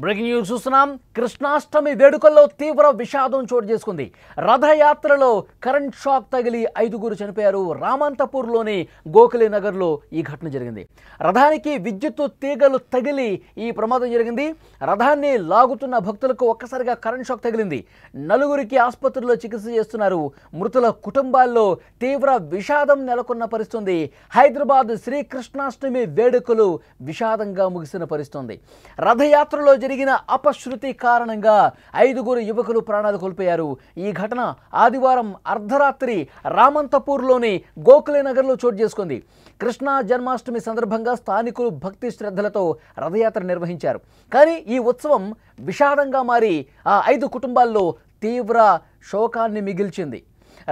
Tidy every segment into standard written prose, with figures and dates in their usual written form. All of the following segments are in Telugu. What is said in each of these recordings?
బ్రేకింగ్ న్యూస్ చూస్తున్నాం. కృష్ణాష్టమి వేడుకల్లో తీవ్ర విషాదం చోటు చేసుకుంది. రథయాత్రలో కరెంట్ షాక్ తగిలి 5గురు చనిపోయారు. రామంతపూర్లోని గోఖలే నగర్లో ఈ ఘటన జరిగింది. రథానికి విద్యుత్తు తీగలు తగిలి ఈ ప్రమాదం జరిగింది. రథాన్ని లాగుతున్న భక్తులకు ఒక్కసారిగా కరెంట్ షాక్ తగిలింది. 4గురికి ఆసుపత్రిలో చికిత్స చేస్తున్నారు. మృతుల కుటుంబాల్లో తీవ్ర విషాదం నెలకొన్న పరిస్థితి. హైదరాబాద్ శ్రీకృష్ణాష్టమి వేడుకలు విషాదంగా ముగిసిన పరిస్థితి. రథయాత్రలో జరిగిన అపశృతి కారణంగా 5గురు యువకులు ప్రాణాలు కోల్పోయారు. ఈ ఘటన ఆదివారం అర్ధరాత్రి రామంతపూర్లోని గోఖలే నగర్లో చోటు చేసుకుంది. కృష్ణ జన్మాష్టమి సందర్భంగా స్థానికులు భక్తి శ్రద్ధలతో రథయాత్ర నిర్వహించారు. కానీ ఈ ఉత్సవం విషాదంగా మారి ఆ 5 కుటుంబాల్లో తీవ్ర శోకాన్ని మిగిల్చింది.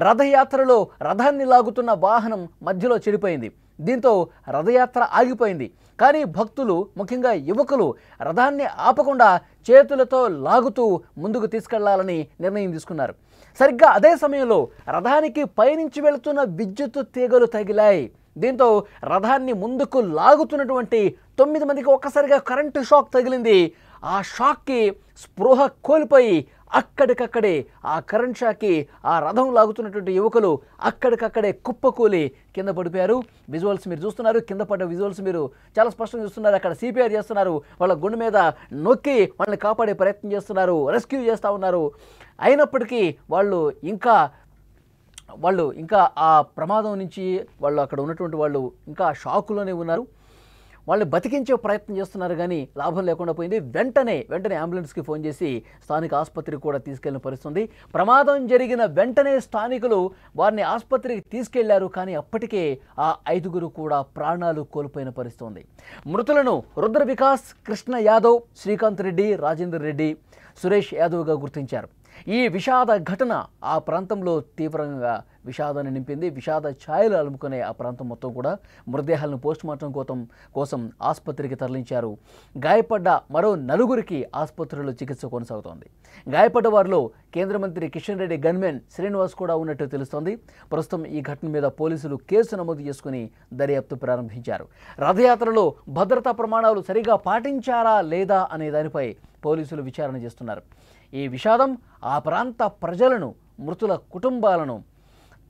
రథయాత్రలో రథాన్ని లాగుతున్న వాహనం మధ్యలో చెడిపోయింది. దీంతో రథయాత్ర ఆగిపోయింది. కానీ భక్తులు, ముఖ్యంగా యువకులు, రథాన్ని ఆపకుండా చేతులతో లాగుతూ ముందుకు తీసుకెళ్లాలని నిర్ణయం తీసుకున్నారు. సరిగ్గా అదే సమయంలో రథానికి పైనుంచి వెళుతున్న విద్యుత్ తీగలు తగిలాయి. దీంతో రథాన్ని ముందుకు లాగుతున్నటువంటి 9 మందికి ఒక్కసారిగా కరెంటు షాక్ తగిలింది. ఆ షాక్కి స్పృహ కోల్పోయి అక్కడికక్కడే ఆ కరెంట్ షాక్కి ఆ రథం లాగుతున్నటువంటి యువకులు అక్కడికక్కడే కుప్పకూలి కింద పడిపోయారు. విజువల్స్ మీరు చూస్తున్నారు. కింద పడ్డ విజువల్స్ మీరు చాలా స్పష్టంగా చూస్తున్నారు. అక్కడ సిపిఆర్ చేస్తున్నారు. వాళ్ళ గుండె మీద నొక్కి వాళ్ళని కాపాడే ప్రయత్నం చేస్తున్నారు, రెస్క్యూ చేస్తూ ఉన్నారు. అయినప్పటికీ వాళ్ళు ఇంకా ఆ ప్రమాదం నుంచి వాళ్ళు అక్కడ ఉన్నటువంటి వాళ్ళు ఇంకా షాకులోనే ఉన్నారు. వాళ్ళని బతికించే ప్రయత్నం చేస్తున్నారు, కానీ లాభం లేకుండా పోయింది. వెంటనే అంబులెన్స్కి ఫోన్ చేసి స్థానిక ఆసుపత్రికి కూడా తీసుకెళ్లిన పరిస్థితుంది. ప్రమాదం జరిగిన వెంటనే స్థానికులు వారిని ఆసుపత్రికి తీసుకెళ్లారు. కానీ అప్పటికే ఆ 5గురు కూడా ప్రాణాలు కోల్పోయిన పరిస్థితుంది. మృతులను రుద్ర వికాస్, కృష్ణ యాదవ్, శ్రీకాంత్ రెడ్డి, రాజేందర్ రెడ్డి, సురేష్ యాదవ్గా గుర్తించారు. ఈ విషాద ఘటన ఆ ప్రాంతంలో తీవ్రంగా విషాదాన్ని నింపింది. విషాద ఛాయలు అలుముకునే ఆ ప్రాంతం మొత్తం కూడా మృతదేహాలను పోస్టుమార్టం కోసం ఆసుపత్రికి తరలించారు. గాయపడ్డ మరో 4గురికి ఆసుపత్రిలో చికిత్స కొనసాగుతోంది. గాయపడ్డ వారిలో కేంద్ర మంత్రి కిషన్ రెడ్డి గన్మెన్ శ్రీనివాస్ కూడా ఉన్నట్టు తెలుస్తోంది. ప్రస్తుతం ఈ ఘటన మీద పోలీసులు కేసు నమోదు చేసుకుని దర్యాప్తు ప్రారంభించారు. రథయాత్రలో భద్రతా ప్రమాణాలు సరిగా పాటించారా లేదా అనే దానిపై పోలీసులు విచారణ చేస్తున్నారు. ఈ విషాదం ఆ ప్రాంత ప్రజలను, మృతుల కుటుంబాలను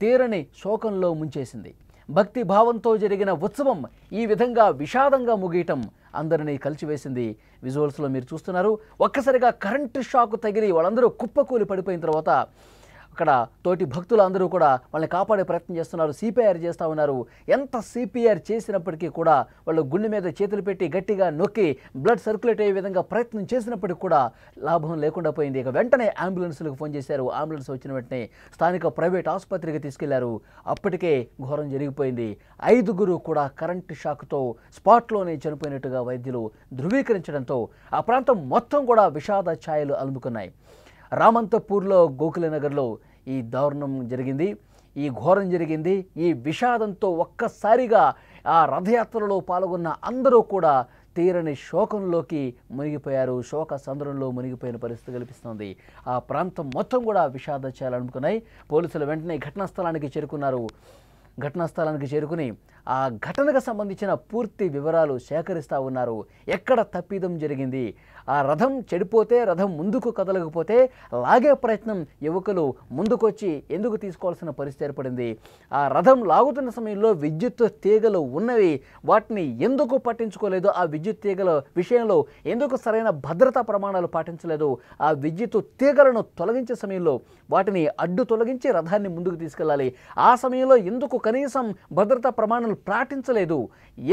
తీరని శోకంలో ముంచేసింది. భక్తి భావంతో జరిగిన ఉత్సవం ఈ విధంగా విషాదంగా ముగియటం అందరినీ కలిచివేసింది. విజువల్స్లో మీరు చూస్తున్నారు. ఒక్కసారిగా కరెంటు షాక్ తగిలి వాళ్ళందరూ కుప్పకూలి పడిపోయిన తర్వాత అక్కడ తోటి భక్తులు అందరూ కూడా వాళ్ళని కాపాడే ప్రయత్నం చేస్తున్నారు. సిపిఆర్ చేస్తూ ఉన్నారు. ఎంత సిపిఆర్ చేసినప్పటికీ కూడా వాళ్ళు గుండె మీద చేతులు పెట్టి గట్టిగా నొక్కి బ్లడ్ సర్క్యులేట్ అయ్యే విధంగా ప్రయత్నం చేసినప్పటికీ కూడా లాభం లేకుండా పోయింది. ఇక వెంటనే అంబులెన్స్లకు ఫోన్ చేశారు. అంబులెన్స్ వచ్చిన వెంటనే స్థానిక ప్రైవేట్ ఆసుపత్రికి తీసుకెళ్లారు. అప్పటికే ఘోరం జరిగిపోయింది. 5గురు కూడా కరెంటు షాక్తో స్పాట్లోనే చనిపోయినట్టుగా వైద్యులు ధృవీకరించడంతో ఆ ప్రాంతం మొత్తం కూడా విషాద ఛాయలు అలుముకున్నాయి. రామంతపూర్లో గోఖలే నగర్లో ఈ దారుణం జరిగింది. ఈ ఘోరం జరిగింది. ఈ విషాదంతో ఒక్కసారిగా ఆ రథయాత్రలో పాల్గొన్న అందరూ కూడా తీరని శోకంలోకి మునిగిపోయారు. శోక సంద్రంలో మునిగిపోయిన పరిస్థితి కనిపిస్తోంది. ఆ ప్రాంతం మొత్తం కూడా విషాద ఛాయలు అలుముకున్నాయి. పోలీసులు వెంటనే ఘటనా స్థలానికి చేరుకుని ఆ ఘటనకు సంబంధించిన పూర్తి వివరాలు సేకరిస్తూ ఉన్నారు. ఎక్కడ తప్పిదం జరిగింది, ఆ రథం చెడిపోతే, రథం ముందుకు కదలకపోతే లాగే ప్రయత్నం యువకులు ముందుకొచ్చి ఎందుకు తీసుకోవాల్సిన పరిస్థితి ఏర్పడింది, ఆ రథం లాగుతున్న సమయంలో విద్యుత్ తీగలు ఉన్నవి, వాటిని ఎందుకు పట్టించుకోలేదు, ఆ విద్యుత్ తీగల విషయంలో ఎందుకు సరైన భద్రతా ప్రమాణాలు పాటించలేదు, ఆ విద్యుత్ తీగలను తొలగించే సమయంలో వాటిని అడ్డు తొలగించి రథాన్ని ముందుకు తీసుకెళ్ళాలి, ఆ సమయంలో ఎందుకు కనీసం భద్రతా ప్రమాణాలు పాటించలేదు,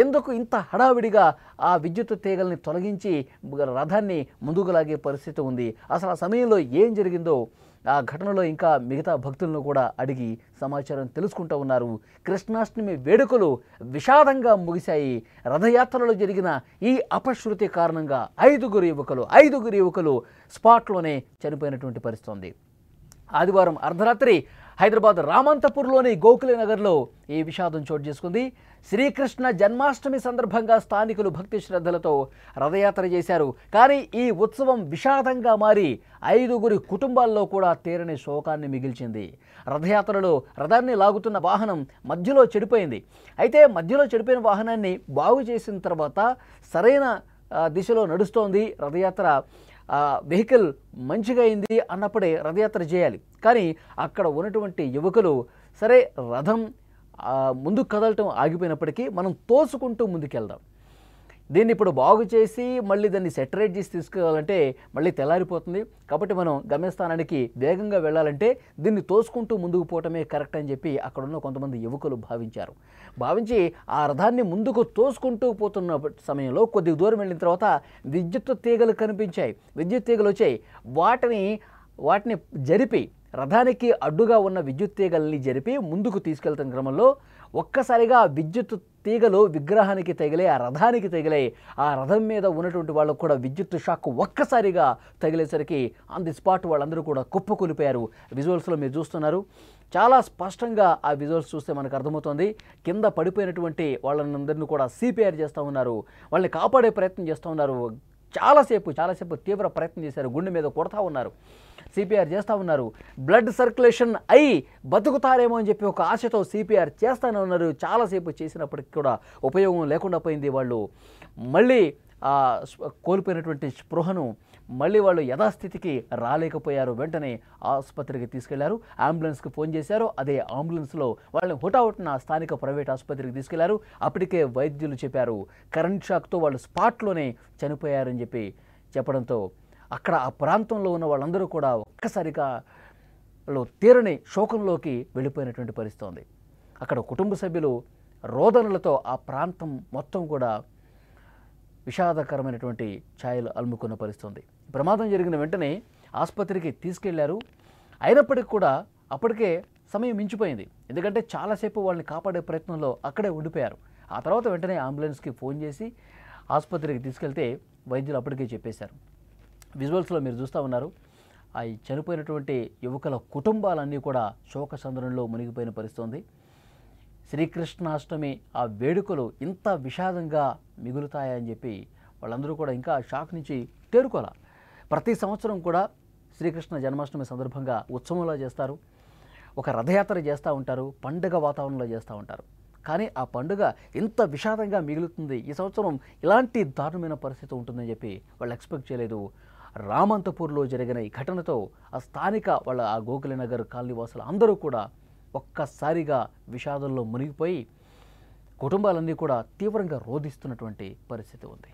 ఎందుకు ఇంత హడావిడిగా ఆ విద్యుత్ తీగల్ని తొలగించి రథాన్ని ముందుకు లాగే పరిస్థితి ఉంది, అసలు ఆ సమయంలో ఏం జరిగిందో ఆ ఘటనలో ఇంకా మిగతా భక్తులను కూడా అడిగి సమాచారం తెలుసుకుంటూ ఉన్నారు. కృష్ణాష్టమి వేడుకలు విషాదంగా ముగిశాయి. రథయాత్రలో జరిగిన ఈ అపశృతి కారణంగా 5గురు యువకులు స్పాట్లోనే చనిపోయినటువంటి పరిస్థితి ఉంది. ఆదివారం అర్ధరాత్రి హైదరాబాద్ రామంతపూర్లోని గోఖలే నగర్లో ఈ విషాదం చోటు చేసుకుంది. శ్రీకృష్ణ జన్మాష్టమి సందర్భంగా స్థానికులు భక్తి శ్రద్ధలతో రథయాత్ర చేశారు. కానీ ఈ ఉత్సవం విషాదంగా మారి 5గురి కుటుంబాల్లో కూడా తీరని శోకాన్ని మిగిల్చింది. రథయాత్రలో రథాన్ని లాగుతున్న వాహనం మధ్యలో చెడిపోయింది. అయితే మధ్యలో చెడిపోయిన వాహనాన్ని బాగు చేసిన తర్వాత సరైన దిశలో నడుస్తోంది, రథయాత్ర వెహికల్ మంచిగా అయింది అన్నప్పుడే రథయాత్ర చేయాలి. కానీ అక్కడ ఉన్నటువంటి యువకులు సరే రథం ముందుకు కదలటం ఆగిపోయినప్పటికీ మనం తోసుకుంటూ ముందుకెళ్దాం, దీన్ని ఇప్పుడు బాగు చేసి మళ్ళీ దాన్ని సెటరేట్ చేసి తీసుకెళ్ళాలంటే మళ్ళీ తెల్లారిపోతుంది, కాబట్టి మనం గమ్యస్థానానికి వేగంగా వెళ్ళాలంటే దీన్ని తోసుకుంటూ ముందుకు పోవటమే కరెక్ట్ అని చెప్పి అక్కడున్న కొంతమంది యువకులు భావించి ఆ రథాన్ని ముందుకు తోసుకుంటూ పోతున్న సమయంలో కొద్ది దూరం వెళ్ళిన తర్వాత విద్యుత్ తీగలు కనిపించాయి, విద్యుత్ తీగలు వచ్చాయి. వాటిని జరిపి రథానికి అడ్డుగా ఉన్న విద్యుత్ తీగల్ని జరిపి ముందుకు తీసుకెళ్తున్న క్రమంలో ఒక్కసారిగా విద్యుత్ తీగలు విగ్రహానికి తగిలే, ఆ రథానికి తగిలే, ఆ రథం మీద ఉన్నటువంటి వాళ్ళకు కూడా విద్యుత్ షాక్ ఒక్కసారిగా తగిలేసరికి ఆన్ ది స్పాట్ వాళ్ళందరూ కూడా కుప్పకూలిపోయారు. విజువల్స్లో మీరు చూస్తున్నారు, చాలా స్పష్టంగా ఆ విజువల్స్ చూస్తే మనకు అర్థమవుతుంది. కింద పడిపోయినటువంటి వాళ్ళందరినీ కూడా సిపిఆర్ చేస్తూ ఉన్నారు, వాళ్ళని కాపాడే ప్రయత్నం చేస్తూ ఉన్నారు. చాలాసేపు తీవ్ర ప్రయత్నం చేశారు, గుండె మీద కొడతా ఉన్నారు, సిపిఆర్ చేస్తూ ఉన్నారు. బ్లడ్ సర్క్యులేషన్ అయి బతుకుతారేమో అని చెప్పి ఒక ఆశతో సిపిఆర్ చేస్తూనే ఉన్నారు. చాలాసేపు చేసినప్పటికీ కూడా ఉపయోగం లేకుండా పోయింది. వాళ్ళు మళ్ళీ కోల్పోయినటువంటి స్పృహను మళ్ళీ వాళ్ళు యథాస్థితికి రాలేకపోయారు. వెంటనే ఆసుపత్రికి తీసుకెళ్లారు, అంబులెన్స్కి ఫోన్ చేశారు. అదే అంబులెన్స్లో వాళ్ళని హుటాహుటిన స్థానిక ప్రైవేట్ ఆసుపత్రికి తీసుకెళ్లారు. అప్పటికే వైద్యులు చెప్పారు కరెంట్ షాక్తో వాళ్ళు స్పాట్లోనే చనిపోయారని చెప్పడంతో అక్కడ ఆ ప్రాంతంలో ఉన్న వాళ్ళందరూ కూడా ఒక్కసారిగా వాళ్ళు తీరని శోకంలోకి వెళ్ళిపోయినటువంటి పరిస్థితి ఉంది. అక్కడ కుటుంబ సభ్యులు రోదనలతో ఆ ప్రాంతం మొత్తం కూడా విషాదకరమైనటువంటి ఛాయలు అలుముకున్న పరిస్థితి. ప్రమాదం జరిగిన వెంటనే ఆసుపత్రికి తీసుకెళ్లారు. అయినప్పటికీ కూడా అప్పటికే సమయం మించిపోయింది, ఎందుకంటే చాలాసేపు వాళ్ళని కాపాడే ప్రయత్నంలో అక్కడే ఉండిపోయారు. ఆ తర్వాత వెంటనే అంబులెన్స్కి ఫోన్ చేసి ఆసుపత్రికి తీసుకెళ్తే వైద్యులు అప్పటికే చెప్పేశారు. విజువల్స్లో మీరు చూస్తూ ఉన్నారు, ఆ చనిపోయినటువంటి యువకుల కుటుంబాలన్నీ కూడా శోకసంద్రంలో మునిగిపోయిన పరిస్థితి. శ్రీకృష్ణాష్టమి ఆ వేడుకలు ఇంత విషాదంగా మిగులుతాయని చెప్పి వాళ్ళందరూ కూడా ఇంకా షాక్ నుంచి తేరుకోలే. ప్రతి సంవత్సరం కూడా శ్రీకృష్ణ జన్మాష్టమి సందర్భంగా ఉత్సవంలో చేస్తారు, ఒక రథయాత్ర చేస్తూ ఉంటారు, పండుగ వాతావరణంలో చేస్తూ ఉంటారు. కానీ ఆ పండుగ ఇంత విషాదంగా మిగులుతుంది, ఈ సంవత్సరం ఇలాంటి దారుణమైన పరిస్థితి ఉంటుందని చెప్పి వాళ్ళు ఎక్స్పెక్ట్ చేయలేదు. రామంతపూర్లో జరిగిన ఈ ఘటనతో ఆ స్థానిక వాళ్ళ ఆ గోకులనగర్ కాలనీ వాసులు అందరూ కూడా ఒక్కసారిగా విషాదంలో మునిగిపోయి కుటుంబాలన్నీ కూడా తీవ్రంగా రోధిస్తున్నటువంటి పరిస్థితి ఉంది.